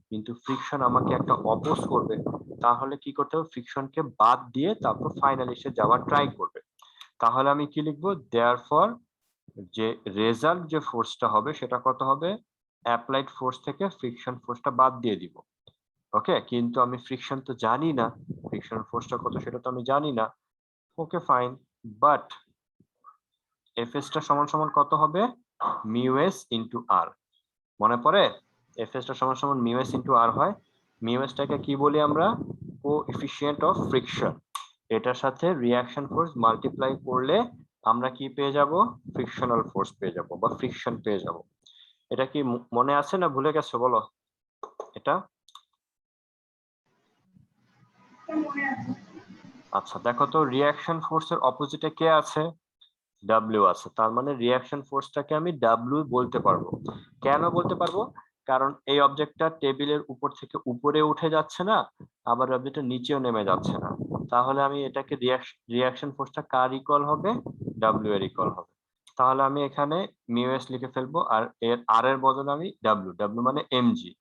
কিন্তু ফ্রিকশন আমাকে একটা অপোজ করবে। তাহলে কি করতে হবে? ফ্রিকশনকে বাদ দিয়ে তারপর ফাইনালি সে যাওয়ার ট্রাই করবে। তাহলে আমি কি লিখবো? দেয়ারফর যে রেজাল্ট যে ফোর্সটা হবে সেটা কত হবে? অ্যাপ্লাইড ফোর্স থেকে ফ্রিকশন ফোর্সটা বাদ দিয়ে দিব। ওকে, কিন্তু আমি ফ্রিকশন তো জানি না, ফ্রিকশন ফোর্সটা কত সেটা তো আমি জানি না। ওকে ফাইন, বাট এফএস টা সমান সমান কত হবে? মিউ এস ইন্টু আর। মনে পড়ে? এফএস টা সমান সমান মিউ এস ইন্টু আর হয়। মিউ এস টাকে কি বলি আমরা? Coefficient of friction. এটার সাথে রিঅ্যাকশন ফোর্স মাল্টিপ্লাই করলে আমরা কি পেয়ে যাব? ফ্রিকশনাল ফোর্স পেয়ে যাব বা ফ্রিকশন পেয়ে যাব। এটা কি মনে আছে না ভুলে গেছো বলো? এটা আচ্ছা, দেখো তো রিঅ্যাকশন ফোর্সের অপোজিটে কে আছে? ডাব্লিউ আছে। তার মানে রিঅ্যাকশন ফোর্সটাকে আমি ডাব্লিউ বলতে পারবো। কেন বলতে পারবো? কারণ এই অবজেক্টটা টেবিলের উপর থেকে উপরে উঠে যাচ্ছে না, আবার অবজেক্টটা নিচেও নেমে যাচ্ছে না। তাহলে আমি এটাকে রিঅ্যাকশন ফোর্সটা কার ইকুয়াল হবে? ডাব্লিউ এর ইকুয়াল হবে। তাহলে আমি এখানে মিউ এস লিখে ফেলবো, আর এর আর এর বদলে আমি ডাব্লিউ, ডাব্লিউ মানে এমজি,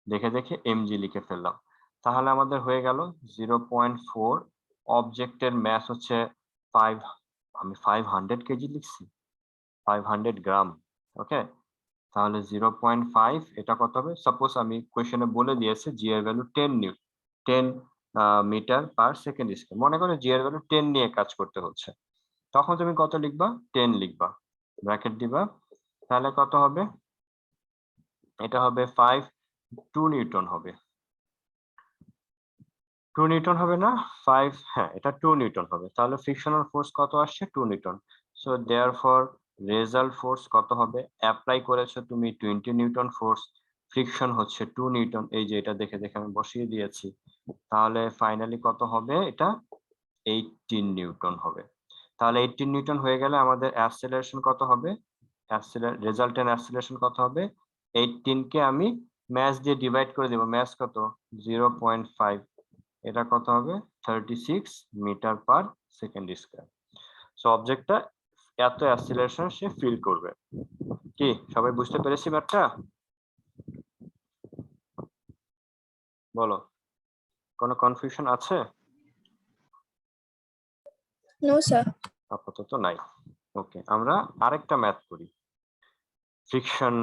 দেখে দেখে এমজি লিখে ফেললাম। তাহলে আমাদের হয়ে গেল 0.4। অবজেক্টের ম্যাস হচ্ছে 5, আমি 500 কেজি লিখছি, 500 গ্রাম। ওকে, তাহলে 0.5 এটা কত হবে? সাপোজ আমি কোয়েশ্চেনে বলে দিয়েছে জি এর value 10 metre per second square. মনে করো জি এর ভ্যালু 10 নিয়ে কাজ করতে হচ্ছে, তখন তুমি কত লিখবা? 10 লিখবা, ব্র্যাকেট দিবা। তাহলে কত হবে? এটা হবে 2 নিউটন হবে। 2 নিউটন হবে না? 5, হ্যাঁ এটা 2 নিউটন হবে। তাহলে ফ্রিকশনাল ফোর্স কত আসছে? 2 Newton. So therefore result force কত হবে? অ্যাপ্লাই করেছো তুমি 20 নিউটন ফোর্স, ফ্রিকশন হচ্ছে 2 নিউটন, এই যে এটা দেখে দেখে আমি বসিয়ে দিয়েছি। তাহলে ফাইনালি কত হবে? এটা 18 নিউটন হবে। তাহলে 18 নিউটন হয়ে গেলে আমাদের অ্যাক্সেলারেশন কত হবে? রেজাল্টেন্ট অ্যাক্সেলারেশন কত হবে? 18 কে আমি ম্যাস দিয়ে ডিভাইড করে দেব। ম্যাস কত? 0.5। এটা কত হবে? 36 metre per second square. So অবজেক্টটা এত অ্যাক্সিলারেশন সে ফিল করবে। কি সবাই বুঝতে পেরেছি ম্যাথটা? বলো, কোনো কনফিউশন আছে? No sir. আপাতত নাই। ওকে, আমরা আরেকটা ম্যাথ করি, ফ্রিকশন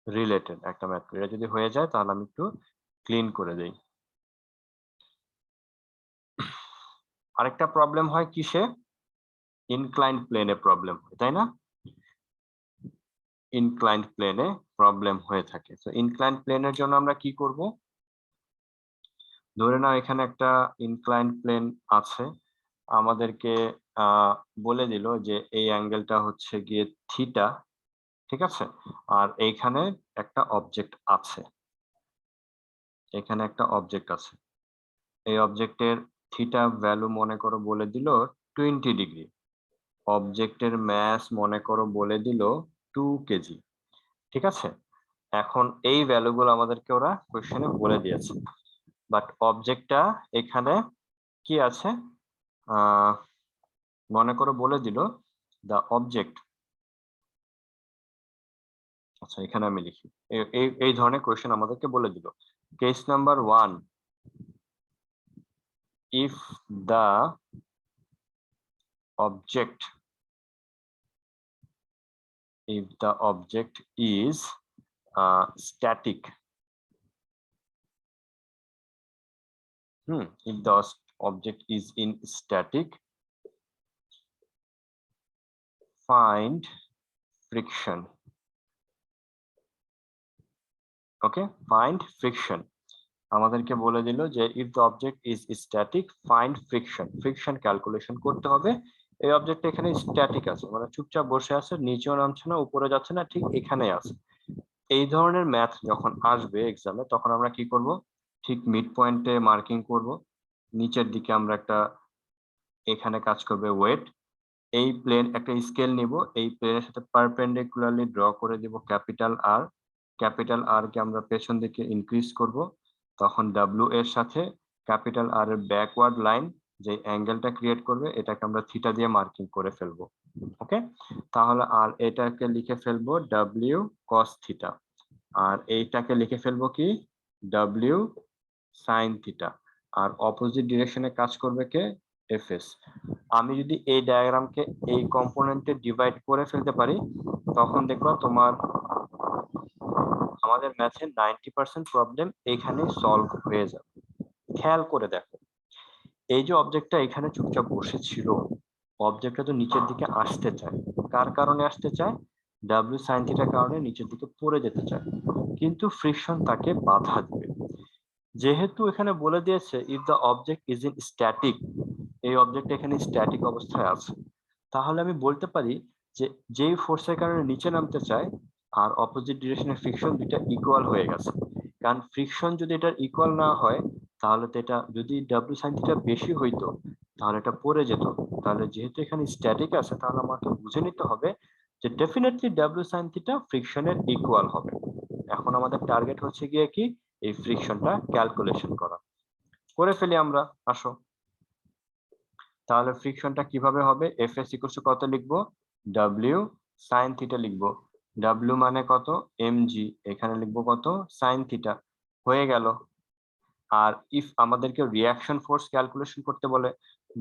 রিলেটেড একটা ম্যাথ করি। এটা যদি হয়ে যায় তাহলে আমি একটু ক্লিন করে দেই। আরেকটা প্রবলেম হয় কিসে? ইনক্লাইন্ড প্লেনে প্রবলেম হয়, তাই না? ইনক্লাইন্ড প্লেনে প্রবলেম হয়ে থাকে। তো ইনক্লাইন্ড প্লেনের জন্য আমরা কি করব? ধরে নাও এখানে একটা ইনক্লাইন্ড প্লেন আছে, আমাদেরকে বলে দিল যে এই অ্যাঙ্গেলটা হচ্ছে গিয়ে থিটা, ঠিক আছে? আর এইখানে একটা অবজেক্ট আছে, এখানে একটা অবজেক্ট আছে। এই অবজেক্টের থিটা ভ্যালু মনে করো বলে দিল 20 ডিগ্রি। অবজেক্টের ম্যাস মনে করো বলে দিল 2 কেজি, ঠিক আছে? এখন এই ভ্যালুগুলো আমাদেরকে ওরা কোশ্চেনে বলে দিয়েছে, বাট অবজেক্টটা এখানে কি আছে? মনে করো বলে দিল দ্য অবজেক্ট আচ্ছা এখানে আমি লিখি, এই ধরনের কোয়েশ্চেন আমাদেরকে বলে দিল। Case number 1, if the object is static, if the object is in static, find friction. Okay, find friction আমাদেরকে বলে দিল যে if the object is static find friction, friction calculation করতে হবে। এই অবজেক্টটা এখানে স্ট্যাটিক আছে, মানে চুপচাপ বসে আছে, নিচেও নামছে না উপরে যাচ্ছে না, ঠিক এখানেই আছে। এই ধরনের ম্যাথ যখন আসবে এক্সামে তখন আমরা কি করব, ঠিক মিড পয়েন্টে মার্কিং করব, নিচের দিকে আমরা একটা এখানে কাজ করবে ওয়েট, এই প্লেন একটা স্কেল নিব, এই প্লেনের সাথে পারপেন্ডিকুলারলি ড্র করে দিব ক্যাপিটাল আর, ক্যাপিটাল আর কে আমরা পেছন দিকে ইনক্রিজ করব, তখন ডাব্লিউ এর সাথে ক্যাপিটাল আর এর ব্যাকওয়ার্ড লাইন যে অ্যাঙ্গেলটা ক্রিয়েট করবে এটাকে আমরা থিটা দিয়ে মার্কিং করে ফেলবো। ওকে, তাহলে আর এটাকে লিখে ফেলবো ডাব্লিউ কস থিটা, আর এইটাকে লিখে ফেলবো কি ডাব্লিউ সাইন থিটা, আর অপোজিট ডিরেকশনে কাজ করবে কে এফএস। আমি যদি এই ডায়াগ্রামকে এই কম্পোনেন্টে ডিভাইড করে ফেলতে পারি তখন দেখবা তোমার আমাদের ম্যাথে 90% প্রবলেম এখানে সলভ হয়ে যাবে। খেয়াল করে দেখো, এই যে অবজেক্টটা এখানে চুপচাপ বসেছিল, অবজেক্টটা তো নিচের দিকে আসতে চায়, কার কারণে আসতে চায়, ডাব্লিউ সাইন থিটার কারণে নিচের দিকে পড়ে যেতে চায়, কিন্তু ফ্রিকশন তাকে বাধা দিবে। যেহেতু এখানে বলে দিয়েছে if the object is in static, এই অবজেক্ট এখানে স্ট্যাটিক অবস্থায় আছে, তাহলে আমি বলতে পারি যে যেই ফোর্সের কারণে নিচে নামতে চায় আর অপোজিট ডিরেকশনের ফ্রিকশন দুইটা ইকুয়াল হয়ে গেছে। কারণ ফ্রিকশন যদি এটার ইকুয়াল না হয় তাহলে তো এটা যদি ডাব্লিউ সাইন থিটা বেশি হইতো তাহলে এটা পড়ে যেত। তাহলে যেহেতু এখানে স্ট্যাটিক আছে তাহলে আমাকে বুঝে নিতে হবে যে ডেফিনেটলি ডাব্লিউ সাইন থিটা ফ্রিকশনের ইকুয়াল হবে। এখন আমাদের টার্গেট হচ্ছে গিয়ে কি এই ফ্রিকশনটা ক্যালকুলেশন করা, করে ফেলি আমরা, আসো। তাহলে ফ্রিকশনটা কিভাবে হবে, এফএস ইকুয়ালস টু কত লিখবো, ডাব্লিউ সাইন থিটা লিখবো, ডাব্লিউ মানে কত এমজি, এখানে লিখবো কত সাইন থিটা, হয়ে গেল। আর ইফ আমাদেরকে রিঅ্যাকশন ফোর্স ক্যালকুলেশন করতে বলে,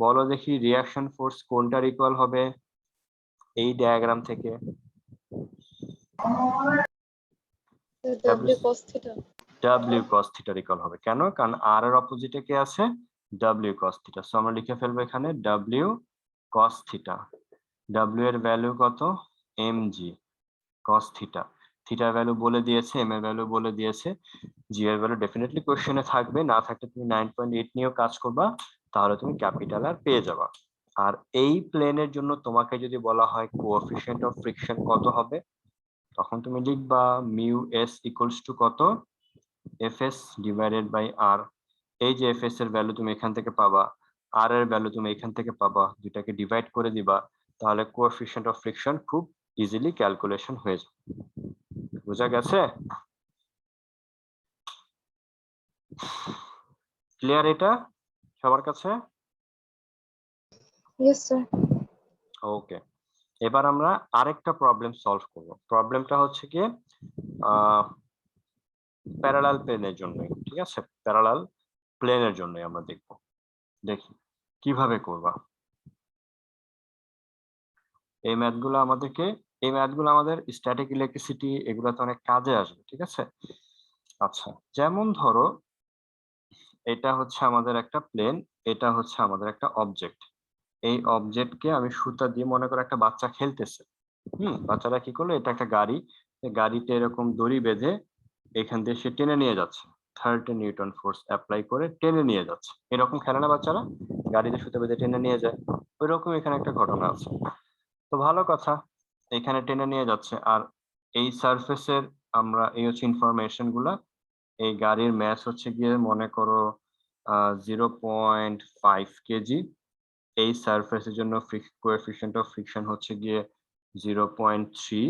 বলো দেখি রিঅ্যাকশন ফোর্স কোনটার ইকুয়াল হবে এই ডায়াগ্রাম থেকে, ডাব্লিউ কস থিটা। ডাব্লিউ কস থিটার ইকুয়াল হবে, কেন, কারণ আর এর অপোজিটে কে আছে ডাব্লিউ কস থিটা। সো আমরা লিখে ফেলবো এখানে ডাব্লিউ কস থিটা, ডাব্লিউ এর ভ্যালু কত এমজি কস থিটা, থিটার ভ্যালু বলে দিয়েছে, এম এর ভ্যালু বলে দিয়েছে, জি এর ভ্যালু ডেফিনেটলি কোশ্চেনে থাকবে, না থাকলে তুমি 9.8 নিয়েও কাজ করবা, তাহলে তুমি ক্যাপিটাল আর পেয়ে যাবা। আর এই প্লেনের জন্য তোমাকে যদি বলা হয় কোএফিসিয়েন্ট অফ ফ্রিকশন কত হবে, তখন তুমি লিখবা মিউ এস ইকুয়ালস টু কত এফএস ডিভাইডেড বাই আর। এই যে এফএস এর ভ্যালু তুমি এখান থেকে পাবা, আর এর ভ্যালু তুমি এখান থেকে পাবা, দুটাকে ডিভাইড করে দিবা, তাহলে কোএফিসিয়েন্ট অফ ফ্রিকশন খুব ইজিলি ক্যালকুলেশন হয়ে যাবে। বোঝা গেছে? ক্লিয়ার এটা সবার কাছে? Yes sir. ওকে, এবার আমরা আরেকটা প্রবলেম সলভ করব। প্রবলেমটা হচ্ছে কি প্যারালাল প্লেনের জন্য, ঠিক আছে, প্যারালাল প্লেনের জন্য আমরা দেখব, দেখি কিভাবে করবা। এই ম্যাথগুলো আমাদের স্ট্যাটিক ইলেকট্রিসিটি এগুলোতে অনেক কাজে আসবে, ঠিক আছে। আচ্ছা, যেমন ধরো এটা হচ্ছে আমাদের একটা প্লেন, এটা হচ্ছে আমাদের একটা অবজেক্ট, এই অবজেক্টকে আমি সুতা দিয়ে, মনে করো একটা বাচ্চা খেলতেছে, বাচ্চারা কি করলো, এটা একটা গাড়ি, গাড়িতে এরকম দড়ি বেঁধে এখান দিয়ে সে টেনে নিয়ে যাচ্ছে, 30 নিউটন ফোর্স অ্যাপ্লাই করে টেনে নিয়ে যাচ্ছে। এরকম খেলে না বাচ্চারা, গাড়িতে সুতা বেঁধে টেনে নিয়ে যায়, ওই রকম এখানে একটা ঘটনা আছে। তো ভালো কথা, এখানে টেনে নিয়ে যাচ্ছে, আর এই সারফেসের আমরা এই হচ্ছে ইনফরমেশন গুলা, এই গাড়ির ম্যাস হচ্ছে গিয়ে মনে করো 0.5 কেজি, এই সারফেসের জন্য কোএফিসিয়েন্ট অফ ফ্রিকশন হচ্ছে গিয়ে 0.3,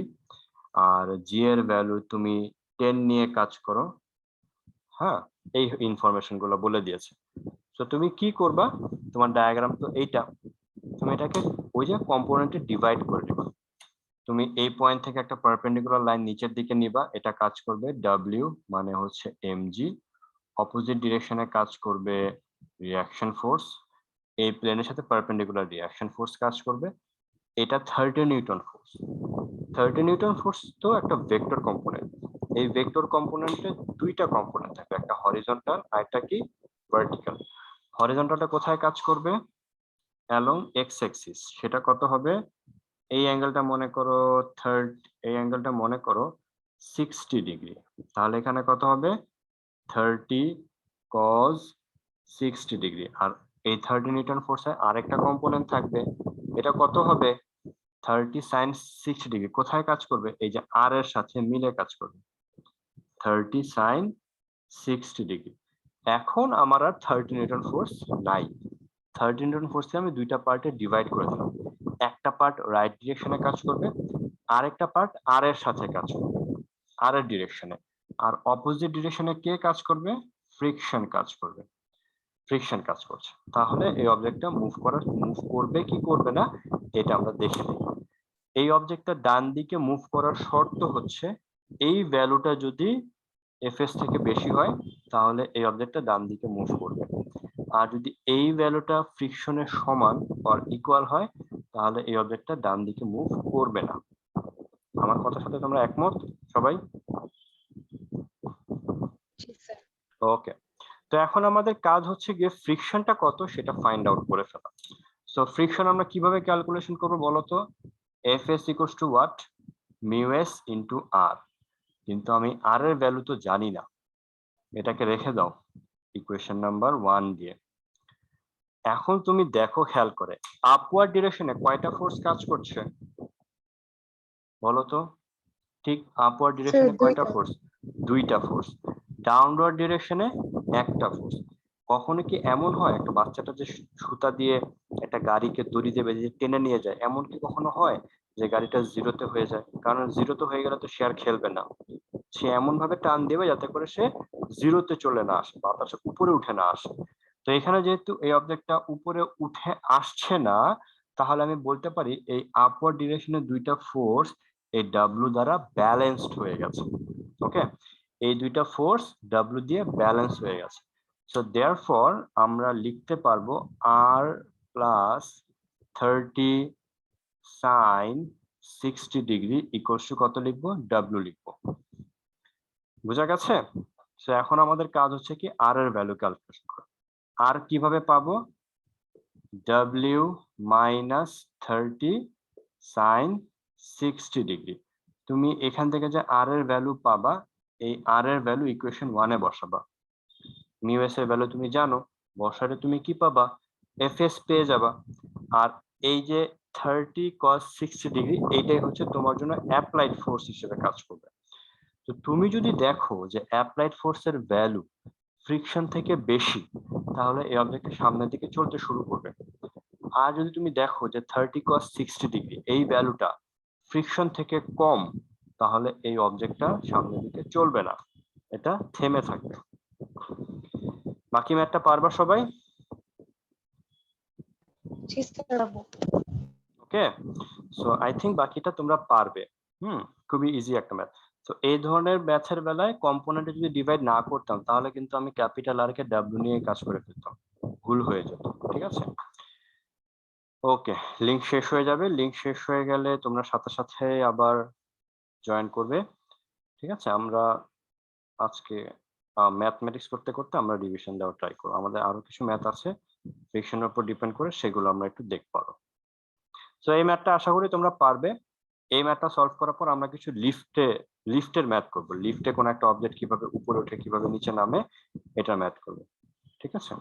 আর জি এর ভ্যালু তুমি 10 নিয়ে কাজ করো। হ্যাঁ, এই ইনফরমেশন গুলো বলে দিয়েছে। তো তুমি কি করবা, তোমার ডায়াগ্রাম তো এইটা, তুমি এটাকে ওই যে কম্পোনেন্টে ডিভাইড করে দিবা, তুমি এই পয়েন্ট থেকে একটা পারপেন্ডিকুলার লাইন নিচের দিকে নিবা, এটা কাজ করবে ডব্লিউ মানে হচ্ছে এমজি, অপোজিট ডিরেকশনে কাজ করবে রিঅ্যাকশন ফোর্স, এই প্লেনের সাথে পারপেন্ডিকুলার রিঅ্যাকশন ফোর্স কাজ করবে, এটা 30 নিউটন ফোর্স। 30 নিউটন ফোর্স তো একটা ভেক্টর কম্পোনেন্ট, এই ভেক্টর কম্পোনেন্টে দুইটা কম্পোনেন্ট থাকবে, একটা হরিজন্টাল আর একটা কি ভার্টিক্যাল। হরিজন্টালটা কোথায় কাজ করবে? অ্যালং এক্স অ্যাক্সিস, সেটা কত হবে? এই অ্যাঙ্গেলটা মনে করো এই অ্যাঙ্গেলটা মনে করো 60 ডিগ্রি, তাহলে এখানে কত হবে? 30 cos 60 ডিগ্রি। আর এই 30 নিউটন ফোর্সে আরেকটা কম্পোনেন্ট থাকবে, এটা কত হবে? 30 sin 60 ডিগ্রি। কোথায় কাজ করবে? এই যে আর এর সাথে মিলে কাজ করবে, 30 sin 60 ডিগ্রি। এখন আমার আর 30 নিউটন ফোর্স নাই, 30 নিউটন ফোর্সকে আমি দুইটা পার্টে ডিভাইড করে দিলাম, একটা পার্ট রাইট ডিরেকশনে কাজ করবে, আরেকটা পার্ট আর এর সাথে কাজ করবে আর এর ডিরেকশনে। আর অপোজিট ডিরেকশনে কে কাজ করবে? ফ্রিকশন কাজ করবে, ফ্রিকশন কাজ করছে। তাহলে এই অবজেক্টটা মুভ করবে কি করবে না এটা আমরা দেখে নিই। এই অবজেক্টটা ডান দিকে মুভ করার শর্ত হচ্ছে এই ভ্যালুটা যদি এফএস থেকে বেশি হয় তাহলে এই অবজেক্টটা ডান দিকে মুভ করবে, আর যদি এই ভ্যালুটা ফ্রিকশনের সমান অর ইকুয়াল হয় তাহলে এই অবজেক্টটা ডান দিকে মুভ করবে না। আমার কথার সাথে তোমরা একমত সবাই? ওকে, তো এখন আমাদের কাজ হচ্ছে গিয়ে ফ্রিকশনটা কত সেটা ফাইন্ড আউট করে ফেলা। সো ফ্রিকশন আমরা কিভাবে ক্যালকুলেশন করব বলো তো? Fs equals to what? mu s into r, কিন্তু আমি r এর ভ্যালু তো জানি না, এটাকে রেখে দাও ইকুয়েশন নাম্বার 1 দিয়ে। এখন তুমি দেখো খেয়াল করে আপওয়ার্ড ডিরেকশনে কয়টা ফোর্স কাজ করছে বলো তো? ঠিক আপওয়ার্ড ডিরেকশনে কয়টা ফোর্স? দুইটা ফোর্স। ডাউনওয়ার্ড ডিরেকশনে একটা ফোর্স। কখনো কি এমন হয় একটা বাচ্চাটা যে সুতা দিয়ে একটা গাড়িকে দড়ি দিয়ে বেঁধে টেনে নিয়ে যায়, এমন কি কখনো হয় যে গাড়িটা জিরোতে হয়ে যায়? কারণ জিরোতে হয়ে গেলে তো সে আর খেলবে না, সে এমন ভাবে টান দেবে যাতে করে সে জিরোতে চলে না আসে, বাতাসে উপরে উঠে না আসে। তো এখানে যেহেতু এই অবজেক্টটা উপরে উঠে আসছে না, তাহলে আমি বলতে পারি এই আপওয়ার্ড ডিরেকশনে দুইটা ফোর্স এই ডাব্লিউ দ্বারা ব্যালেন্সড হয়ে গেছে। ওকে, এই দুইটা ফোর্স ডাব্লিউ দিয়ে ব্যালেন্স হয়ে গেছে। সো দেয়ারফর আমরা লিখতে পারবো R plus 30 sin 60 degree equals to কত লিখবো? ডাব্লিউ লিখবো। বুঝা গেছে? সো এখন আমাদের কাজ হচ্ছে কি আর এর ভ্যালু ক্যালকুলেশন করা। আর কিভাবে পাবো? W minus 30 sin 60 degree. তুমি এখান থেকে যে আর এর ভ্যালু পাবা, এই আর এর ভ্যালু ইকুয়েশন 1 এ বসাবা। মিউ এস এর ভ্যালু তুমি জানো, বসালে তুমি কি পাবা? এফএস পেয়ে যাবা। আর এই যে 30 cos 60 ডিগ্রি এইটাই হচ্ছে তোমার জন্য অ্যাপ্লাইড ফোর্স হিসেবে কাজ করবে। তো তুমি যদি দেখো যে অ্যাপ্লাইড ফোর্সের ভ্যালু ফ্রিকশন থেকে বেশি, তাহলে এই অবজেক্টের সামনের দিকে চলতে শুরু করবে। আর যদি তুমি দেখো যে 30 cos 60 ডিগ্রি এই ভ্যালুটা ফ্রিকশন থেকে কম, তাহলে এই অবজেক্টটা সামনের দিকে চলবে না, এটা থেমে থাকবে। বাকি ম্যাথটা পারবা সবাই? ওকে, সো আই থিংক বাকিটা তোমরা পারবে। খুবই ইজি একটা ম্যাথ। তো এই ধরনের ম্যাথের বেলায় কম্পোনেন্টে যদি ডিভাইড না করতাম তাহলে কিন্তু আমি ক্যাপিটাল আর কে ডাব্লিউ নিয়ে কাজ করে ফেলতাম, ভুল হয়ে যেত। ঠিক আছে, ওকে, লিংক শেষ হয়ে যাবে। লিংক শেষ হয়ে গেলে তোমরা সাথে সাথে আবার জয়েন করবে। ঠিক আছে, আমরা আজকে ম্যাথমেটিক্স করতে করতে আমরা রিভিশন দেওয়া ট্রাই করব। আমাদের আরো কিছু ম্যাথ আছে ফ্রিকশনের উপর ডিপেন্ড করে, সেগুলো আমরা একটু দেখব আরো। সো এই ম্যাথটা আশা করি তোমরা পারবে। এই ম্যাথটা সলভ করার পর আমরা কিছু লিফটের ম্যাথ করব। লিফটে কোন একটা অবজেক্ট কিভাবে উপরে ওঠে কিভাবে নিচে নামে এটা ম্যাথ করব। ঠিক আছে।